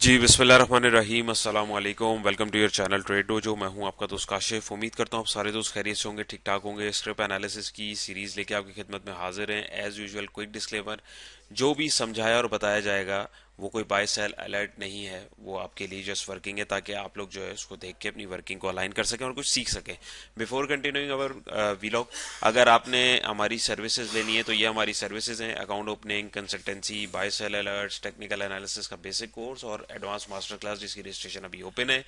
जी बिस्मिल्लाहिर्रहमानिर्रहीम अस्सलाम वालेकुम। Welcome to your channel Trade Dojo. मैं हूं आपका दोस्त काशिफ। उम्मीद करता हूं आप सारे दोस्त खैरियत से होंगे, ठीक ठाक होंगे। स्ट्रिप एनालिसिस की सीरीज लेके आपकी खिदमत में हाजिर हैं। एज यूजुअल क्विक डिस्क्लेमर, जो भी समझाया और बताया जाएगा वो कोई बाय सेल अलर्ट नहीं है, वो आपके लिए जस्ट वर्किंग है ताकि आप लोग जो है उसको देख के अपनी वर्किंग को अलाइन कर सकें और कुछ सीख सकें। बिफोर कंटिन्यूइंग अवर वीलॉग, अगर आपने हमारी सर्विसेज लेनी है तो ये हमारी सर्विसेज हैं: account opening, consultancy, buy sell alerts, technical analysis का बेसिक कोर्स और एडवांस मास्टर क्लास जिसकी रजिस्ट्रेशन अभी ओपन है।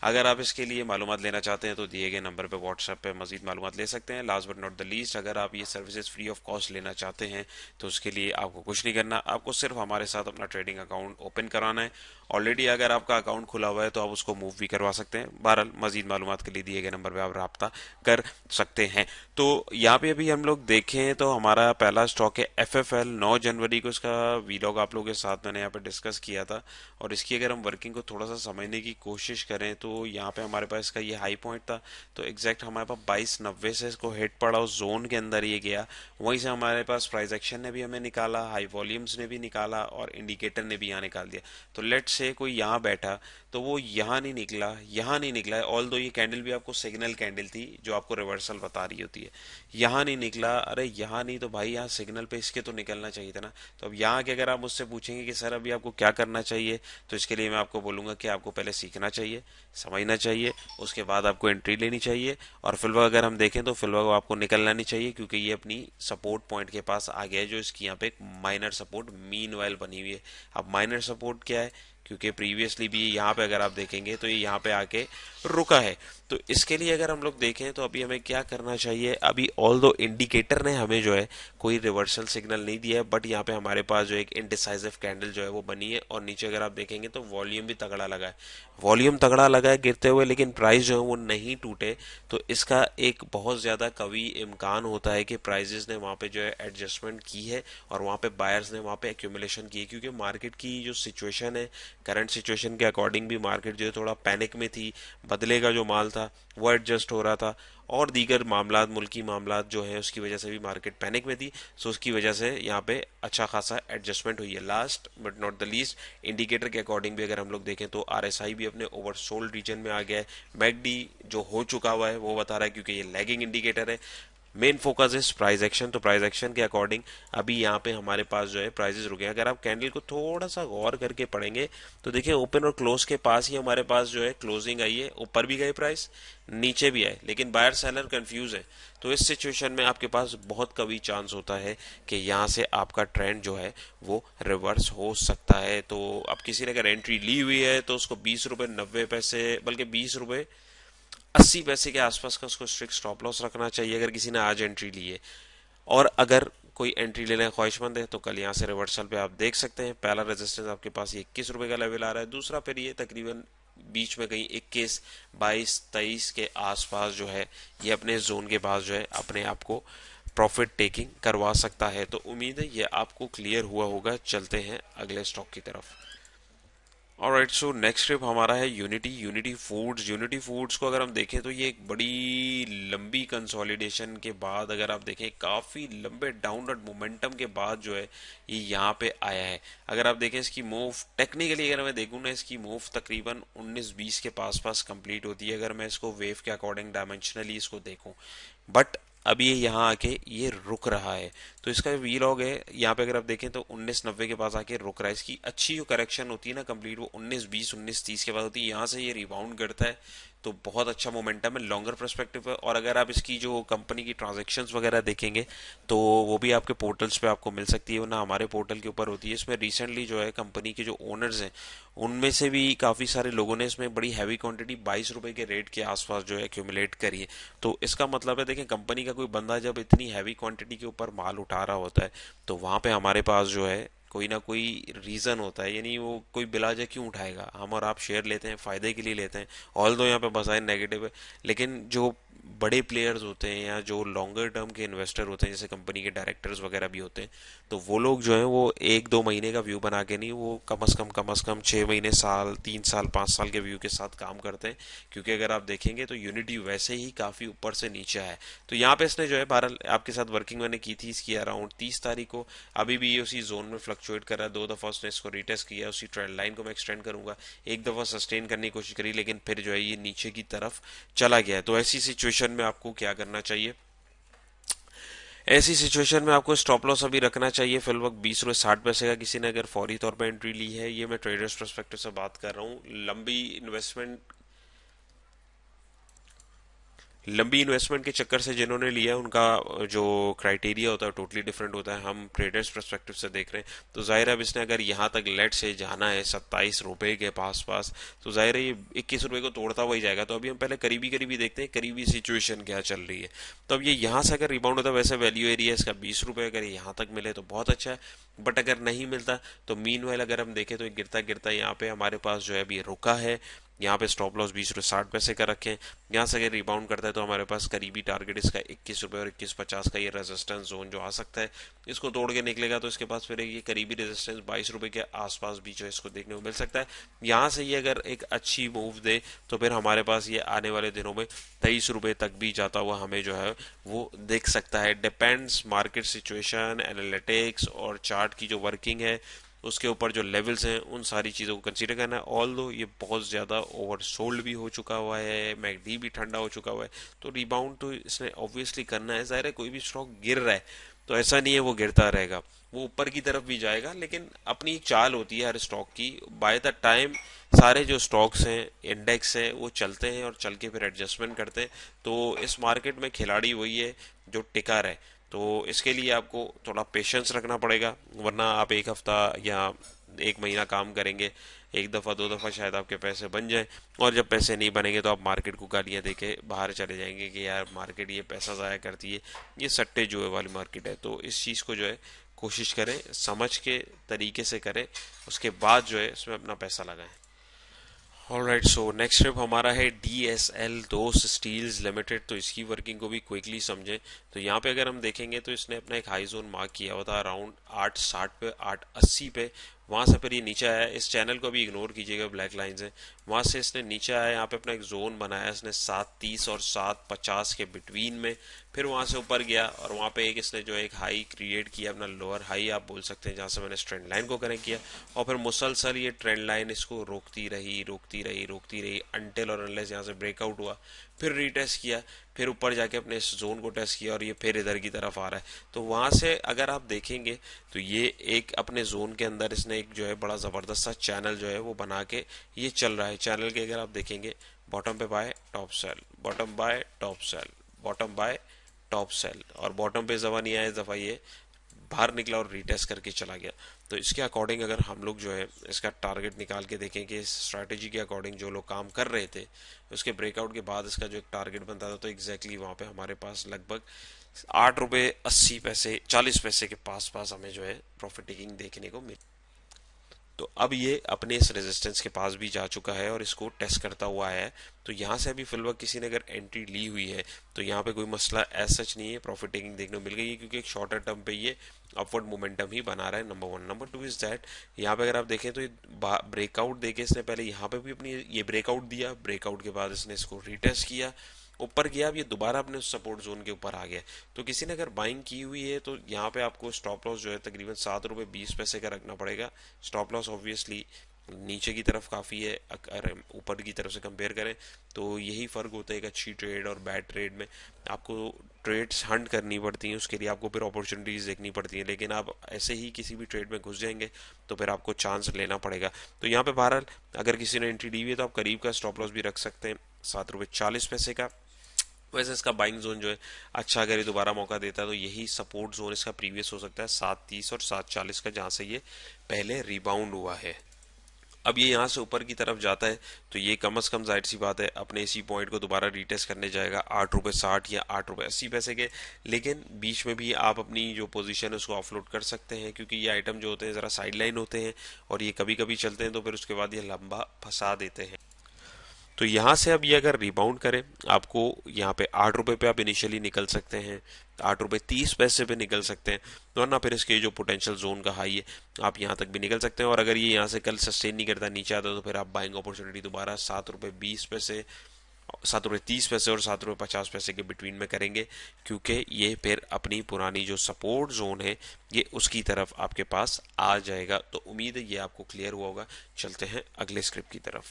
अगर आप इसके लिए मालूमात लेना चाहते हैं तो दिए गए नंबर पे व्हाट्सएप पे मजीद मालूमात ले सकते हैं। Last but not the least, अगर आप ये सर्विसेज फ्री ऑफ कॉस्ट लेना चाहते हैं तो उसके लिए आपको कुछ नहीं करना, आपको सिर्फ हमारे साथ अपना ट्रेडिंग अकाउंट ओपन कराना है। ऑलरेडी अगर आपका अकाउंट खुला हुआ है तो आप उसको मूव भी करवा सकते हैं। बहरहाल मजीद मालूमात के लिए दिए गए नंबर पे आप रब्ता कर सकते हैं। तो यहाँ पे अभी हम लोग देखें तो हमारा पहला स्टॉक है FFL। 9 जनवरी को इसका वीलॉग आप लोगों के साथ मैंने यहाँ पे डिस्कस किया था और इसकी अगर हम वर्किंग को थोड़ा सा समझने की कोशिश करें तो यहाँ पे हमारे पास इसका ये हाई पॉइंट था। तो एग्जैक्ट हमारे पास 2290 से इसको हिट पड़ा, उस जोन के अंदर ये गया। वहीं से हमारे पास प्राइस एक्शन ने भी हमें निकाला, हाई वॉल्यूम्स ने भी निकाला और इंडिकेटर ने भी यहाँ निकाल दिया। तो लेट्स से कोई यहाँ बैठा तो वो यहाँ नहीं निकला, यहाँ नहीं निकला है। ऑल दो ये कैंडल भी आपको सिग्नल कैंडल थी जो आपको रिवर्सल बता रही होती है, यहाँ नहीं निकला। अरे यहाँ नहीं तो भाई यहाँ सिग्नल पे इसके तो निकलना चाहिए था ना। तो अब यहाँ के अगर आप मुझसे पूछेंगे कि सर अभी आपको क्या करना चाहिए, तो इसके लिए मैं आपको बोलूंगा कि आपको पहले सीखना चाहिए, समझना चाहिए, उसके बाद आपको एंट्री लेनी चाहिए। और फिलहाल अगर हम देखें तो फिलहाल आपको निकलना नहीं चाहिए क्योंकि ये अपनी सपोर्ट पॉइंट के पास आ गया है, जो इसकी यहाँ पे एक माइनर सपोर्ट मीन वाइल बनी हुई है। अब माइनर सपोर्ट क्या है, क्योंकि प्रीवियसली भी यहाँ पे अगर आप देखेंगे तो ये यहाँ पे आके रुका है। तो इसके लिए अगर हम लोग देखें तो अभी हमें क्या करना चाहिए, अभी ऑल दो इंडिकेटर ने हमें जो है कोई रिवर्सल सिग्नल नहीं दिया है, बट यहाँ पे हमारे पास जो एक इनडिसाइसिव कैंडल जो है वो बनी है और नीचे अगर आप देखेंगे तो वॉल्यूम भी तगड़ा लगा है। वॉल्यूम तगड़ा लगा है गिरते हुए, लेकिन प्राइस जो है वो नहीं टूटे। तो इसका एक बहुत ज्यादा कभी इम्कान होता है कि प्राइजेस ने वहां पे जो है एडजस्टमेंट की है और वहां पे बायर्स ने वहां पे एक्यूमुलेशन की है, क्योंकि मार्केट की जो सिचुएशन है, करंट सिचुएशन के अकॉर्डिंग भी मार्केट जो है थोड़ा पैनिक में थी। बदले का जो माल था वो एडजस्ट हो रहा था और दीगर मामलात, मुल्की मामलात जो है उसकी वजह से भी मार्केट पैनिक में थी। सो उसकी वजह से यहाँ पे अच्छा खासा एडजस्टमेंट हुई है। Last but not the least, indicator के अकॉर्डिंग भी अगर हम लोग देखें तो RSI भी अपने ओवरसोल्ड रीजन में आ गया है। मैकडी जो हो चुका हुआ है वो बता रहा है, क्योंकि ये लैगिंग इंडिकेटर है। Main focus is price action. तो प्राइस एक्शन के अकॉर्डिंग अभी यहाँ पे हमारे पास जो है प्राइजेस रुके हैं। अगर आप कैंडल को थोड़ा सा गौर करके पढ़ेंगे तो देखिए ओपन और क्लोज के पास ही हमारे पास जो है क्लोजिंग आई है। ऊपर भी गए प्राइस, नीचे भी आए, लेकिन बायर सेलर कंफ्यूज है। तो इस सिचुएशन में आपके पास बहुत कभी चांस होता है कि यहाँ से आपका ट्रेंड जो है वो रिवर्स हो सकता है। तो अब किसी ने अगर एंट्री ली हुई है तो उसको 20 रुपए 90 पैसे, बल्कि 20 रुपए 80 पैसे के आसपास का उसको स्ट्रिक्ट स्टॉप लॉस रखना चाहिए अगर किसी ने आज एंट्री ली है। और अगर कोई एंट्री लेने का ख्वाहिशमंद है तो कल यहाँ से रिवर्सल पे आप देख सकते हैं। पहला रेजिस्टेंस आपके पास ये 21 रुपए का लेवल आ रहा है, दूसरा फिर ये तकरीबन बीच में कहीं 21 22 23 के आसपास जो है ये अपने जोन के पास जो है अपने आप को प्रॉफिट टेकिंग करवा सकता है। तो उम्मीद है ये आपको क्लियर हुआ होगा। चलते हैं अगले स्टॉक की तरफ। ऑलराइट, सो नेक्स्ट ट्रिप हमारा है यूनिटी फूड्स। यूनिटी फूड्स को अगर हम देखें तो ये एक बड़ी लंबी कंसोलिडेशन के बाद, अगर आप देखें काफ़ी लंबे डाउनवर्ड मोमेंटम के बाद जो है ये यहाँ पे आया है। अगर आप देखें इसकी मूव टेक्निकली, अगर मैं देखूँ ना, इसकी मूव तकरीबन 19-20 के पास कंप्लीट होती है अगर मैं इसको वेव के अकॉर्डिंग डायमेंशनली इसको देखूँ। बट अब ये यहाँ आके ये रुक रहा है। तो इसका वी लॉग है यहाँ पे, अगर आप देखें तो 1990 के पास आके रुक रहा है। इसकी अच्छी जो करेक्शन होती है ना कंप्लीट, वो 19-20 19-30 के बाद होती है। यहाँ से ये रिबाउंड करता है तो बहुत अच्छा मोमेंटम है लॉन्गर पर्सपेक्टिव है। और अगर आप इसकी जो कंपनी की ट्रांजैक्शंस वगैरह देखेंगे तो वो भी आपके पोर्टल्स पे आपको मिल सकती है, वरना हमारे पोर्टल के ऊपर होती है। इसमें रिसेंटली जो है कंपनी के जो ओनर्स हैं उनमें से भी काफ़ी सारे लोगों ने इसमें बड़ी हैवी क्वांटिटी 22 रुपए के रेट के आसपास जो है एक्यूमुलेट करी है। तो इसका मतलब है, देखें, कंपनी का कोई बंदा जब इतनी हैवी क्वांटिटी के ऊपर माल उठा रहा होता है तो वहां पे हमारे पास जो है कोई ना कोई रीजन होता है, यानी वो कोई बिलाजा क्यों उठाएगा। हम और आप शेयर लेते हैं, फायदे के लिए लेते हैं। ऑल दो यहाँ पे बजाय नेगेटिव है, लेकिन जो बड़े प्लेयर्स होते हैं या जो लॉन्गर टर्म के इन्वेस्टर होते हैं, जैसे कंपनी के डायरेक्टर्स वगैरह भी होते हैं, तो वो लोग जो है वो 1-2 महीने का व्यू बना के नहीं, वो कम अज कम 6 महीने, साल, 3 साल, 5 साल के व्यू के साथ काम करते हैं। क्योंकि अगर आप देखेंगे तो यूनिटी वैसे ही काफी ऊपर से नीचे है। तो यहाँ पे इसने जो है बहरहाल आपके साथ वर्किंग मैंने की थी इसकी अराउंड 30 तारीख को। अभी भी ये उसी जोन में फ्लक्चुएट कर रहा है, 2 दफ़ा उसने इसको रीटेस्ट किया, उसी ट्रेंड लाइन को मैं एक्सटेंड करूंगा, एक दफ़ा सस्टेन करने की कोशिश करी लेकिन फिर जो है ये नीचे की तरफ चला गया है। तो ऐसी सिचुएशन में आपको क्या करना चाहिए? ऐसी सिचुएशन में आपको स्टॉप लॉस अभी रखना चाहिए फिल वक्त 20 रुपये 60 पैसे का। किसी ने अगर फौरी तौर पर एंट्री ली है, ये मैं ट्रेडर्स पर्सपेक्टिव से बात कर रहा हूँ, लंबी इन्वेस्टमेंट के चक्कर से जिन्होंने लिया है उनका जो क्राइटेरिया होता है टोटली डिफरेंट होता है। हम ट्रेडर्स पर्सपेक्टिव से देख रहे हैं तो जाहिर है अब इसने अगर यहाँ तक लेट से जाना है 27 रुपए के पास पास, तो जाहिर है ये 21 रुपए को तोड़ता हुआ ही जाएगा। तो अभी हम पहले करीबी करीबी देखते हैं करीबी सिचुएशन क्या चल रही है। तो अब ये यहाँ से अगर रिबाउंड होता है, वैसे वैल्यू एरिया इसका 20 रुपए, अगर यहाँ तक मिले तो बहुत अच्छा है, बट अगर नहीं मिलता तो मीनवाइल अगर हम देखें तो गिरता गिरता यहाँ पे हमारे पास जो है अभी रुका है। यहाँ पे स्टॉप लॉस 20 रुपये 60 पैसे का रखें। यहाँ से अगर रिबाउंड करता है तो हमारे पास करीबी टारगेट इसका 21 रुपये और 21.50 का ये रेजिस्टेंस जोन जो आ सकता है, इसको तोड़ के निकलेगा तो इसके पास फिर ये करीबी रेजिस्टेंस 22 रुपये के आसपास भी जो है इसको देखने को मिल सकता है। यहाँ से ये अगर एक अच्छी मूव दे तो फिर हमारे पास ये आने वाले दिनों में 23 रुपये तक भी जाता हुआ हमें जो है वो देख सकता है। डिपेंड्स मार्केट सिचुएशन, एनालिटिक्स और चार्ट की जो वर्किंग है उसके ऊपर जो लेवल्स हैं उन सारी चीज़ों को कंसीडर करना है। ऑल दो ये बहुत ज़्यादा ओवर सोल्ड भी हो चुका हुआ है, मैकडी भी ठंडा हो चुका हुआ है, तो रिबाउंड तो इसने ऑब्वियसली करना है। ज़ाहिर है कोई भी स्टॉक गिर रहा है तो ऐसा नहीं है वो गिरता रहेगा, वो ऊपर की तरफ भी जाएगा, लेकिन अपनी एक चाल होती है हर स्टॉक की। बाय द टाइम सारे जो स्टॉक्स हैं, इंडेक्स हैं, वो चलते हैं और चल के फिर एडजस्टमेंट करते हैं। तो इस मार्केट में खिलाड़ी वही है जो टिका रहे। तो इसके लिए आपको थोड़ा पेशेंस रखना पड़ेगा, वरना आप एक हफ्ता या एक महीना काम करेंगे, एक दफ़ा 2 दफ़ा शायद आपके पैसे बन जाएं, और जब पैसे नहीं बनेंगे तो आप मार्केट को गालियां देके बाहर चले जाएंगे कि यार मार्केट ये पैसा ज़ाया करती है, ये सट्टे जुए वाली मार्केट है। तो इस चीज़ को जो है कोशिश करें, समझ के तरीके से करें, उसके बाद जो है इसमें अपना पैसा लगाएं। ऑलराइट, सो नेक्स्ट स्टेप हमारा है DSL दोस्त स्टील्स लिमिटेड। तो इसकी वर्किंग को भी क्विकली समझें। तो यहाँ पे अगर हम देखेंगे तो इसने अपना एक हाई जोन मार्क किया हुआ था अराउंड 860 पे, 880 पे, वहां से फिर ये नीचे आया। इस चैनल को भी इग्नोर कीजिएगा, ब्लैक लाइन है, वहां से इसने नीचे आया, यहाँ पे अपना एक जोन बनाया इसने 730 और 750 के बिटवीन में, फिर वहां से ऊपर गया और वहां पे एक इसने जो एक हाई क्रिएट किया, अपना लोअर हाई आप बोल सकते हैं, जहां से मैंने ट्रेंड लाइन को कनेक्ट किया, और फिर मुसलसल ये ट्रेंड लाइन इसको रोकती रही रोकती रही रोकती रही अनटिल और अनलेस यहाँ से ब्रेकआउट हुआ, फिर रीटेस्ट किया, फिर ऊपर जाके अपने इस जोन को टेस्ट किया और ये फिर इधर की तरफ आ रहा है। तो वहां से अगर आप देखेंगे तो ये एक अपने जोन के अंदर इसने एक जो है बड़ा जबरदस्त सा चैनल जो है वो बना के ये चल रहा है। चैनल के अगर आप देखेंगे, बॉटम पे buy top sell, bottom buy top sell, bottom buy top sell, और बॉटम पे जमा नहीं आया, इस दफा ये बाहर निकला और रीटेस्ट करके चला गया। तो इसके अकॉर्डिंग अगर हम लोग जो है इसका टारगेट निकाल के देखें कि इस स्ट्रैटेजी के अकॉर्डिंग जो लोग काम कर रहे थे, उसके ब्रेकआउट के बाद इसका जो एक टारगेट बनता था, तो एग्जैक्टली वहां पे हमारे पास लगभग 8 रुपये 80 पैसे 40 पैसे के पास पास हमें जो है प्रॉफिट टेकिंग देखने को मिली। तो अब ये अपने इस रेजिस्टेंस के पास भी जा चुका है और इसको टेस्ट करता हुआ है। तो यहाँ से अभी फिलहाल किसी ने अगर एंट्री ली हुई है तो यहाँ पे कोई मसला एज सच नहीं है, प्रॉफिट टेकिंग देखने को मिल गई है, क्योंकि एक शॉर्टर टर्म पे ये अपवर्ड मोमेंटम ही बना रहा है। Number one. Number two is that यहाँ पे अगर आप देखें तो ये ब्रेकआउट देके इसने पहले यहाँ पे भी अपनी ये ब्रेकआउट दिया, ब्रेकआउट के बाद इसने इसको रीटेस्ट किया, ऊपर गया, अब ये दोबारा अपने सपोर्ट जोन के ऊपर आ गया। तो किसी ने अगर बाइंग की हुई है तो यहाँ पे आपको स्टॉप लॉस जो है तकरीबन 7 रुपये 20 पैसे का रखना पड़ेगा। स्टॉप लॉस ऑब्वियसली नीचे की तरफ काफ़ी है, अगर ऊपर की तरफ से कंपेयर करें तो यही फ़र्क होता है एक अच्छी ट्रेड और बैड ट्रेड में। आपको ट्रेड्स हंट करनी पड़ती हैं, उसके लिए आपको फिर अपॉर्चुनिटीज़ देखनी पड़ती हैं, लेकिन आप ऐसे ही किसी भी ट्रेड में घुस जाएंगे तो फिर आपको चांस लेना पड़ेगा। तो यहाँ पे बहरहाल अगर किसी ने एंट्री ली हुई है तो आप करीब का स्टॉप लॉस भी रख सकते हैं 7 रुपये 40 पैसे का। वैसे इसका बाइंग जोन जो है अच्छा, अगर ये दोबारा मौका देता है तो यही सपोर्ट जोन इसका प्रीवियस हो सकता है 730 और 740 का, जहां से ये पहले रिबाउंड हुआ है। अब ये यहाँ से ऊपर की तरफ जाता है तो ये कम से कम जाहिर सी बात है अपने इसी पॉइंट को दोबारा रीटेस्ट करने जाएगा 8 रुपये 60 या 8 रुपये 80 पैसे के। लेकिन बीच में भी आप अपनी जो पोजीशन है उसको ऑफलोड कर सकते हैं, क्योंकि ये आइटम जो होते हैं ज़रा साइड लाइन होते हैं और ये कभी कभी चलते हैं तो फिर उसके बाद ये लंबा फंसा देते हैं। तो यहाँ से अब ये अगर रिबाउंड करें, आपको यहाँ पे 8 रुपये पे आप इनिशियली निकल सकते हैं, 8 रुपये 30 पैसे पे निकल सकते हैं, वरना फिर इसके जो पोटेंशियल जोन का हाई है आप यहाँ तक भी निकल सकते हैं। और अगर ये यहाँ से कल सस्टेन नहीं करता, नीचे आता, तो फिर आप बाइंग अपॉर्चुनिटी दोबारा 7 रुपये 20 पैसे 7 रुपये 30 पैसे और 7 रुपये 50 पैसे के बिटवीन में करेंगे, क्योंकि ये फिर अपनी पुरानी जो सपोर्ट जोन है ये उसकी तरफ आपके पास आ जाएगा। तो उम्मीद है ये आपको क्लियर हुआ होगा। चलते हैं अगले स्क्रिप्ट की तरफ।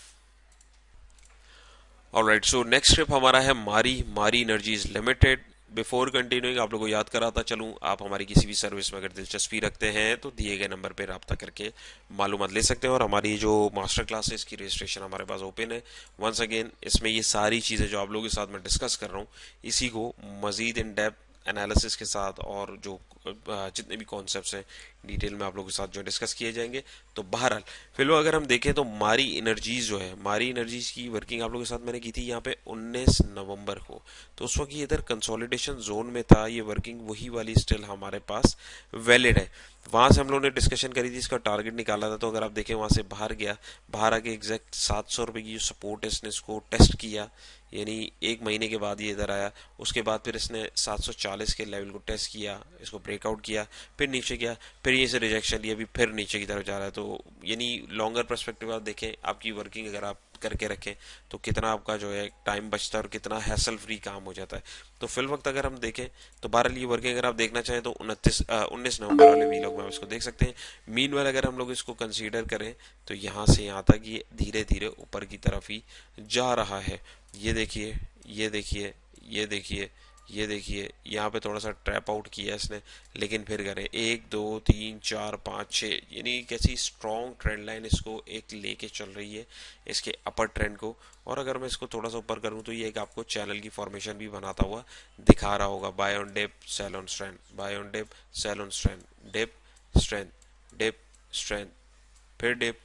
ऑलराइट, सो नेक्स्ट स्क्रिप्ट हमारा है मारी मारी एनर्जीज लिमिटेड। बिफोर कंटिन्यूइंग आप लोगों को याद कराता चलूँ, आप हमारी किसी भी सर्विस में अगर दिलचस्पी रखते हैं तो दिए गए नंबर पर रब्ता करके मालूमात ले सकते हैं। और हमारी जो मास्टर क्लासेस की रजिस्ट्रेशन हमारे पास ओपन है। वंस अगेन इसमें ये सारी चीज़ें जो आप लोगों के साथ मैं डिस्कस कर रहा हूँ, इसी को मज़ीद इन डेप्थ एनालिसिस के साथ और जो जितने भी कॉन्सेप्ट्स हैं डिटेल में आप लोगों के साथ जो डिस्कस किए जाएंगे। तो बहरहाल फिलहाल अगर हम देखें तो मारी एनर्जीज जो है, मारी एनर्जीज की वर्किंग आप लोगों के साथ मैंने की थी यहाँ पे 19 नवंबर को। तो उस वक्त ये इधर कंसोलिडेशन जोन में था, ये वर्किंग वही वाली स्टिल हमारे पास वैलिड है। वहां से हम लोगों ने डिस्कशन करी थी, इसका टारगेट निकाला था। तो अगर आप देखें वहां से बाहर गया, बाहर आके एग्जैक्ट 700 रुपये की जो सपोर्ट है इसने इसको टेस्ट किया, यानी एक महीने के बाद ये इधर आया। उसके बाद फिर इसने 740 के लेवल को टेस्ट किया, इसको ब्रेकआउट किया, फिर नीचे गया, फिर ये से रिजेक्शन लिया, अभी फिर नीचे की तरफ जा रहा है। तो यानी लॉन्गर पर्सपेक्टिव आप देखें, आपकी वर्किंग अगर आप करके रखें तो कितना आपका जो है टाइम बचता है और कितना हैसल फ्री काम हो जाता है। तो फिल वक्त अगर हम देखें तो बहरहाल ये वर्किंग अगर आप देखना चाहें तो 19 नवंबर वाले वीलॉग में आप इसको देख सकते हैं। मीनवाइल अगर हम लोग इसको कंसीडर करें तो यहाँ से यहाँ तक ये धीरे धीरे ऊपर की तरफ ही जा रहा है। ये देखिए, ये देखिए, ये देखिए, ये देखिए, यहाँ पे थोड़ा सा ट्रैप आउट किया इसने, लेकिन फिर करें 1 2 3 4 5 6, यानी कैसी स्ट्रॉन्ग ट्रेंड लाइन इसको एक लेके चल रही है इसके अपर ट्रेंड को। और अगर मैं इसको थोड़ा सा ऊपर करूँ तो ये एक आपको चैनल की फॉर्मेशन भी बनाता हुआ दिखा रहा होगा। Buy on dip, sell on strength, buy on dip, sell on strength, dip strength, dip strength, फिर डिप,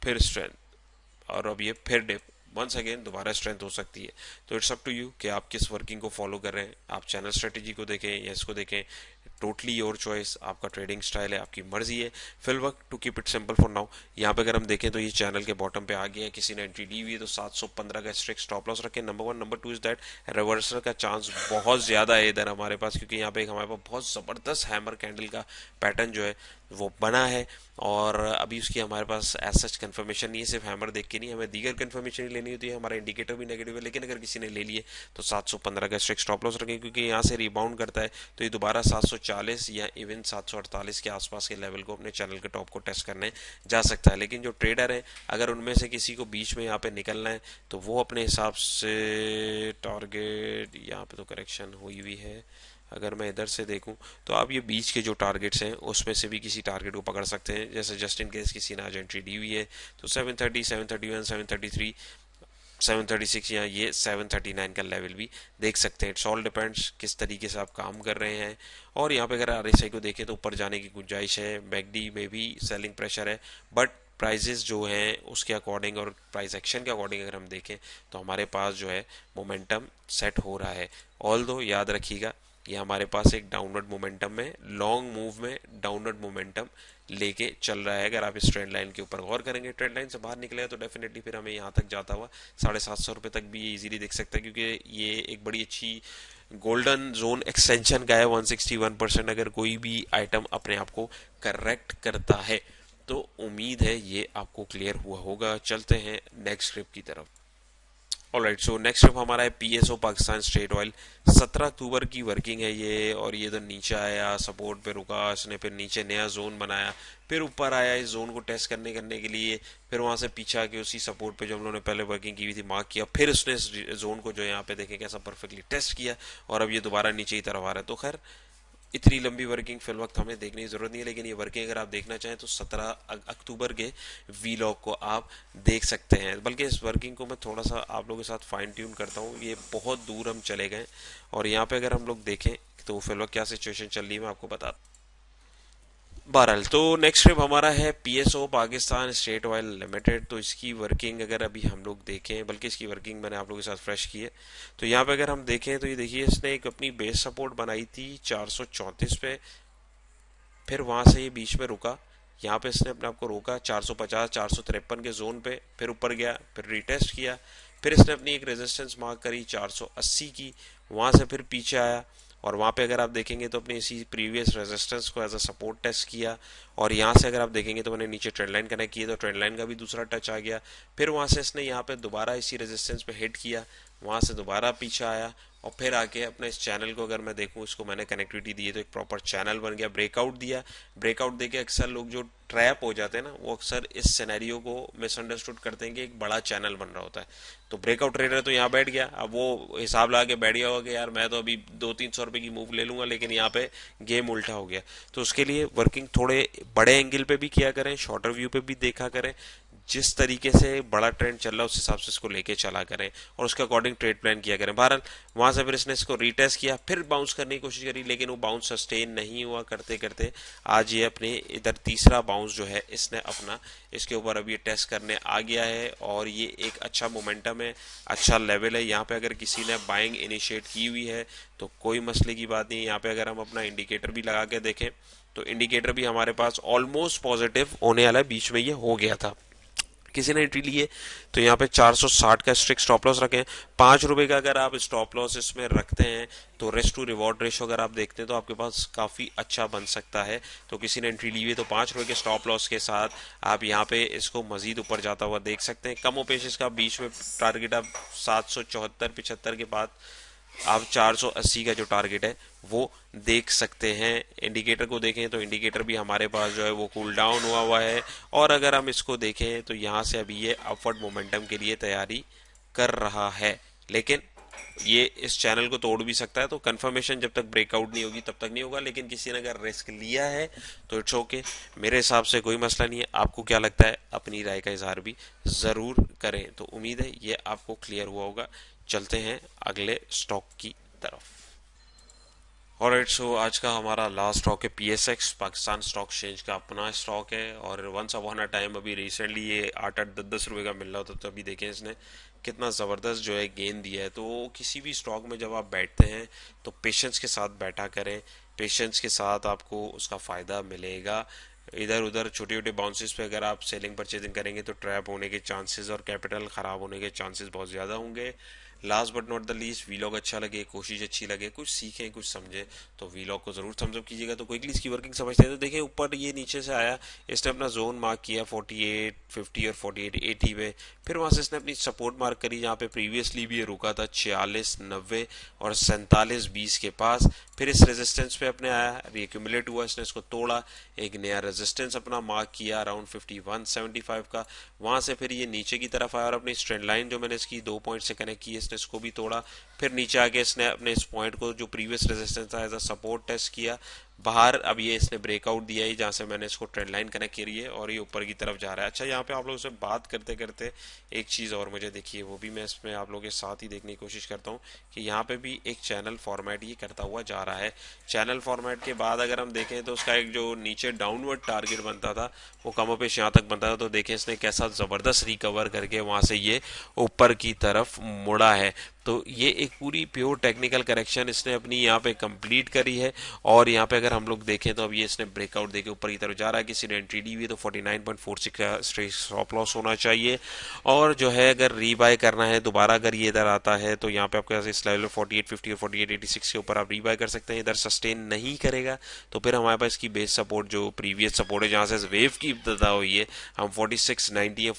फिर स्ट्रेंथ, और अब ये फिर डिप, वंस अगेन दोबारा स्ट्रेंथ हो सकती है। तो इट्स अप टू यू कि आप किस वर्किंग को फॉलो कर रहे हैं। आप चैनल स्ट्रेटेजी को देखें या इसको देखें, टोटली योर चॉइस, आपका ट्रेडिंग स्टाइल है, आपकी मर्जी है। फिल वक्त to keep it simple for now, यहाँ पे अगर हम देखें तो ये चैनल के बॉटम पे आ गया है, किसी ने एंट्री ली हुई है तो 715 का स्ट्रिक्ट स्टॉप लॉस रखें। Number 1, number 2 is that reversal का चांस बहुत ज्यादा है इधर हमारे पास, क्योंकि यहाँ पे हमारे पास बहुत जबरदस्त हैमर कैंडल का पैटर्न जो है वो बना है। और अभी उसकी हमारे पास एज सच कंफर्मेशन नहीं है, सिर्फ हैमर देख के नहीं, हमें दीगर कंफर्मेशन ही लेनी होती है। हमारा इंडिकेटर भी नेगेटिव है, लेकिन अगर किसी ने ले लिए तो 715 का स्ट्रिक्ट स्टॉप लॉस रखें, क्योंकि यहाँ से रिबाउंड करता है तो ये दोबारा 740 या इवन 748 के आसपास के लेवल को अपने चैनल के टॉप को टेस्ट करने जा सकता है। लेकिन जो ट्रेडर है, अगर उनमें से किसी को बीच में यहाँ पे निकलना है तो वो अपने हिसाब से टारगेट, यहाँ पे तो करेक्शन हुई हुई है, अगर मैं इधर से देखूं तो आप ये बीच के जो टारगेट्स हैं उसमें से भी किसी टारगेट को पकड़ सकते हैं। जैसे जस्ट इन केस किसी ने आज एंट्री दी हुई है तो 730, 731, 733, 736 या ये 739 का लेवल भी देख सकते हैं। इट्स ऑल डिपेंड्स किस तरीके से आप काम कर रहे हैं। और यहाँ पे अगर आरएसआई को देखें तो ऊपर जाने की गुंजाइश है, मैकडी में भी सेलिंग प्रेशर है, बट प्राइजेस जो हैं उसके अकॉर्डिंग और प्राइस एक्शन के अकॉर्डिंग अगर हम देखें तो हमारे पास जो है मोमेंटम सेट हो रहा है। ऑल दो याद रखिएगा ये हमारे पास एक डाउनवर्ड मोमेंटम में, लॉन्ग मूव में डाउनवर्ड मोमेंटम लेके चल रहा है। अगर आप इस ट्रेंड लाइन के ऊपर गौर करेंगे, ट्रेंड लाइन से बाहर निकलेगा तो डेफिनेटली फिर हमें यहाँ तक जाता हुआ 750 रुपये तक भी ये इजीली दिख सकता है, क्योंकि ये एक बड़ी अच्छी गोल्डन जोन एक्सटेंशन का है। 161% अगर कोई भी आइटम अपने आप को करेक्ट करता है तो उम्मीद है ये आपको क्लियर हुआ होगा। चलते हैं नेक्स्ट स्क्रिप्ट की तरफ। ऑलराइट, सो नेक्स्ट स्टेप हमारा है पीएसओ पाकिस्तान स्टेट ऑयल। 17 अक्टूबर की वर्किंग है ये, और ये तो नीचे आया, सपोर्ट पे रुका, इसने फिर नीचे नया जोन बनाया, फिर ऊपर आया इस जोन को टेस्ट करने के लिए, फिर वहां से पीछे आके उसी सपोर्ट पे जो हम लोगों ने पहले वर्किंग की हुई थी मार्क किया, फिर उसने इस जोन को जो यहाँ पे देखें कैसा परफेक्टली टेस्ट किया, और अब ये दोबारा नीचे की तरफ आ रहा है। तो खैर इतनी लंबी वर्किंग फिल वक्त हमें देखने की जरूरत नहीं है, लेकिन ये वर्किंग अगर आप देखना चाहें तो 17 अक्टूबर के वीलॉग को आप देख सकते हैं। बल्कि इस वर्किंग को मैं थोड़ा सा आप लोगों के साथ फाइन ट्यून करता हूँ, ये बहुत दूर हम चले गए। और यहाँ पे अगर हम लोग देखें तो फिल वक्त क्या सिचुएशन चल रही है मैं आपको बता। बहरहाल तो नेक्स्ट ट्रिप हमारा है PSO Pakistan state oil limited. तो इसकी वर्किंग अगर अभी हम लोग देखें, बल्कि इसकी वर्किंग मैंने आप लोगों के साथ फ्रेश की है, तो यहाँ पे अगर हम देखें तो ये देखिए इसने एक अपनी बेस सपोर्ट बनाई थी 434 पे, फिर वहां से ये बीच में रुका, यहाँ पे इसने अपने आप को रोका 450 453 के जोन पे, फिर ऊपर गया, फिर रिटेस्ट किया, फिर इसने अपनी एक रेजिस्टेंस मार्क करी 480 की, वहां से फिर पीछे आया, और वहाँ पे अगर आप देखेंगे तो अपने इसी प्रीवियस रेजिस्टेंस को एज अ सपोर्ट टेस्ट किया, और यहाँ से अगर आप देखेंगे तो मैंने नीचे ट्रेंड लाइन कनेक्ट की, तो ट्रेंड लाइन का भी दूसरा टच आ गया। फिर वहाँ से इसने यहाँ पे दोबारा इसी रेजिस्टेंस पे हिट किया, वहाँ से दोबारा पीछे आया, और फिर आके अपने इस चैनल को अगर मैं देखूं, इसको मैंने कनेक्टिविटी दी है तो एक प्रॉपर चैनल बन गया। ब्रेकआउट दिया, ब्रेकआउट देके अक्सर लोग जो ट्रैप हो जाते हैं ना, वो अक्सर इस सिनेरियो को मिसअंडरस्टूड करते हैं कि एक बड़ा चैनल बन रहा होता है। तो ब्रेकआउट ट्रेडर तो यहाँ बैठ गया, अब वो हिसाब लगा के बैठ गया होगा कि यार मैं तो अभी 200-300 रुपए की मूव ले लूंगा, लेकिन यहाँ पे गेम उल्टा हो गया। तो उसके लिए वर्किंग थोड़े बड़े एंगल पे भी किया करें, शॉर्टर व्यू पे भी देखा करें, जिस तरीके से बड़ा ट्रेंड चल रहा है उस हिसाब से इसको लेके चला करें, और उसके अकॉर्डिंग ट्रेड प्लान किया करें। बहरहाल वहां से फिर इसने इसको रीटेस्ट किया, फिर बाउंस करने की कोशिश करी, लेकिन वो बाउंस सस्टेन नहीं हुआ। करते करते आज ये अपने इधर तीसरा बाउंस जो है इसने अपना इसके ऊपर अब ये टेस्ट करने आ गया है, और ये एक अच्छा मोमेंटम है, अच्छा लेवल है। यहाँ पे अगर किसी ने बाइंग इनिशिएट की हुई है तो कोई मसले की बात नहीं। यहाँ पे अगर हम अपना इंडिकेटर भी लगा के देखें तो इंडिकेटर भी हमारे पास ऑलमोस्ट पॉजिटिव होने वाला, बीच में ये हो गया था। किसी ने एंट्री लिए तो यहाँ पे 460 का स्ट्रिक्ट स्टॉप लॉस रखें। 5 रुपए का अगर आप स्टॉप लॉस इसमें रखते हैं तो रिस्क टू रिवॉर्ड रेशो अगर आप देखते हैं तो आपके पास काफ़ी अच्छा बन सकता है। तो किसी ने एंट्री ली हुई है तो 5 रुपए के स्टॉप लॉस के साथ आप यहाँ पे इसको मजीद ऊपर जाता हुआ देख सकते हैं। कम पेश इसका बीच में टारगेट आप 774-75 के बाद आप 480 का जो टारगेट है वो देख सकते हैं। इंडिकेटर को देखें तो इंडिकेटर भी हमारे पास जो है वो कूल डाउन हुआ हुआ है, और अगर हम इसको देखें तो यहाँ से अभी ये अपवर्ड मोमेंटम के लिए तैयारी कर रहा है, लेकिन ये इस चैनल को तोड़ भी सकता है। तो कंफर्मेशन जब तक ब्रेकआउट नहीं होगी तब तक नहीं होगा, लेकिन किसी ने अगर रिस्क लिया है तो इट्स ओके, मेरे हिसाब से कोई मसला नहीं है। आपको क्या लगता है अपनी राय का इजहार भी ज़रूर करें। तो उम्मीद है ये आपको क्लियर हुआ होगा। चलते हैं अगले स्टॉक की तरफ। ऑलराइट, सो आज का हमारा लास्ट स्टॉक है पीएसएक्स, पाकिस्तान स्टॉक एक्सचेंज का अपना स्टॉक है, और वंस अपॉन अ टाइम अभी रिसेंटली ये 8-8 10-10 रुपए का मिल रहा था, तो अभी देखें इसने कितना ज़बरदस्त जो है गेन दिया है। तो किसी भी स्टॉक में जब आप बैठते हैं तो पेशेंस के साथ बैठा करें, पेशेंस के साथ आपको उसका फ़ायदा मिलेगा। इधर उधर छोटे छोटे बाउंसेस पे अगर आप सेलिंग परचेजिंग करेंगे तो ट्रैप होने के चांसेस और कैपिटल ख़राब होने के चांसेस बहुत ज़्यादा होंगे। Last but not the least, vlog अच्छा लगे, कोशिश अच्छी लगे, कुछ सीखें कुछ समझे तो वीलॉग को जरूर थम्स अप कीजिएगा। तो क्विकली इसकी वर्किंग समझते हैं। तो देखिए ऊपर ये नीचे से आया, इसने अपना जोन मार्क किया 4850 और 4880 पे, फिर वहां से इसने अपनी सपोर्ट मार्क करी जहाँ पे प्रीवियसली भी ये रुका था 4690 और 4720 के पास। फिर इस रेजिस्टेंस पे अपने आया, रिएक्यूमुलेट हुआ, इसने इसको तोड़ा, एक नया रेजिस्टेंस अपना मार्क किया अराउंड 5175 का। वहां से फिर ये नीचे की तरफ आया और अपनी ट्रेंड लाइन जो मैंने इसकी 2 पॉइंट से कनेक्ट की इसने इसको भी तोड़ा। फिर नीचे आके इसने अपने इस पॉइंट को जो प्रीवियस रेजिस्टेंस था एज अ सपोर्ट टेस्ट किया बाहर। अब ये इसने ब्रेकआउट दिया है जहां से मैंने इसको ट्रेंड लाइन कनेक्ट करी है, और ये ऊपर की तरफ जा रहा है। अच्छा, यहाँ पे आप लोगों से बात करते करते एक चीज़ और मुझे देखिए, वो भी मैं इसमें आप लोगों के साथ ही देखने की कोशिश करता हूँ कि यहाँ पे भी एक चैनल फॉर्मेट ये करता हुआ जा रहा है। चैनल फॉर्मेट के बाद अगर हम देखें तो उसका एक जो नीचे डाउनवर्ड टारगेट बनता था वो कमोपेश यहाँ तक बनता था। तो देखें इसने कैसा ज़बरदस्त रिकवर करके वहां से ये ऊपर की तरफ मुड़ा है। तो ये एक पूरी प्योर टेक्निकल करेक्शन इसने अपनी यहाँ पे कंप्लीट करी है, और यहाँ पे अगर हम लोग देखें तो अब ये इसने ब्रेकआउट देके ऊपर की तरफ जा रहा है। किसी ने एंट्री दी हुई है तो 49.46 का स्ट्रेट स्टॉप लॉस होना चाहिए, और जो है अगर रीबाय करना है दोबारा अगर ये इधर आता है तो यहाँ पे आपके पास इस लेवल 4850 और 4886 के ऊपर आप रीबाय कर सकते हैं। इधर सस्टेन नहीं करेगा तो फिर हमारे पास इसकी बेस सपोर्ट जो प्रीवियस सपोर्ट है जहाँ से वेव की इब्तदा हुई है हम 4690 या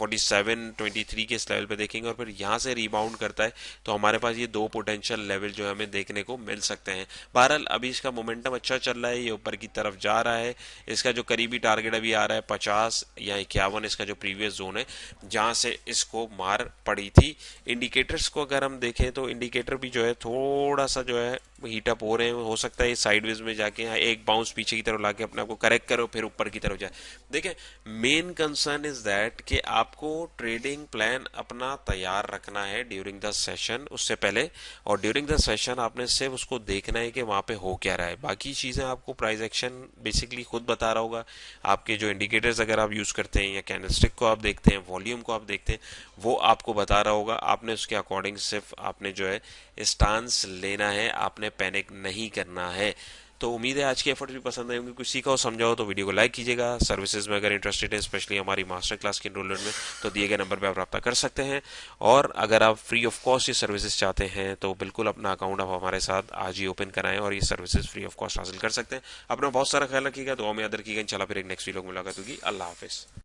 4723 के इस लेवल पे देखेंगे, और फिर यहाँ से रिबाउंड करता है तो हमारे पास ये दो पोटेंशियल लेवल जो है हमें देखने को मिल सकते हैं। बहरहाल अभी इसका मोमेंटम अच्छा चल रहा है, ये ऊपर की तरफ जा रहा है। इसका जो करीबी टारगेट अभी आ रहा है 50 या 51, इसका जो प्रीवियस जोन है जहां से इसको मार पड़ी थी। इंडिकेटर्स को अगर हम देखें तो इंडिकेटर भी जो है थोड़ा सा जो है हीटअप हो रहे हैं, हो सकता है साइडवेज में जाके यहाँ एक बाउंस पीछे की तरफ लाके अपने आप को करेक्ट करो फिर ऊपर की तरफ जाए। देखिए मेन कंसर्न इज दैट कि आपको ट्रेडिंग प्लान अपना तैयार रखना है ड्यूरिंग द सेशन, उससे पहले, और ड्यूरिंग द सेशन आपने सिर्फ उसको देखना है कि वहां पे हो क्या रहा है। बाकी चीजें आपको प्राइस एक्शन बेसिकली खुद बता रहा होगा। आपके जो इंडिकेटर्स अगर आप यूज करते हैं या कैंडलस्टिक को आप देखते हैं, वॉल्यूम को आप देखते हैं, वो आपको बता रहा होगा। आपने उसके अकॉर्डिंग सिर्फ आपने जो है स्टांस लेना है, आपने पैनिक नहीं करना है। तो उम्मीद है आज की एफर्ट भी पसंद आए होंगे, कुछ सीखा हो समझा हो तो वीडियो को लाइक कीजिएगा। सर्विसेज में अगर इंटरेस्टेड है, स्पेशली हमारी मास्टर क्लास के एनरोलमेंट में, तो दिए गए नंबर पर आप रब्ता कर सकते हैं। और अगर आप फ्री ऑफ कॉस्ट ये सर्विसेज चाहते हैं तो बिल्कुल अपना अकाउंट आप हमारे साथ आज ही ओपन कराएं और ये सर्विसेज फ्री ऑफ कॉस्ट हासिल कर सकते हैं। अपना बहुत सारा ख्याल रखिएगा, दुआ में याद रखिएगा। इंशाल्लाह फिर एक नेक्स्ट वीडियो में मुलाकात होगी। अल्लाह हाफिज।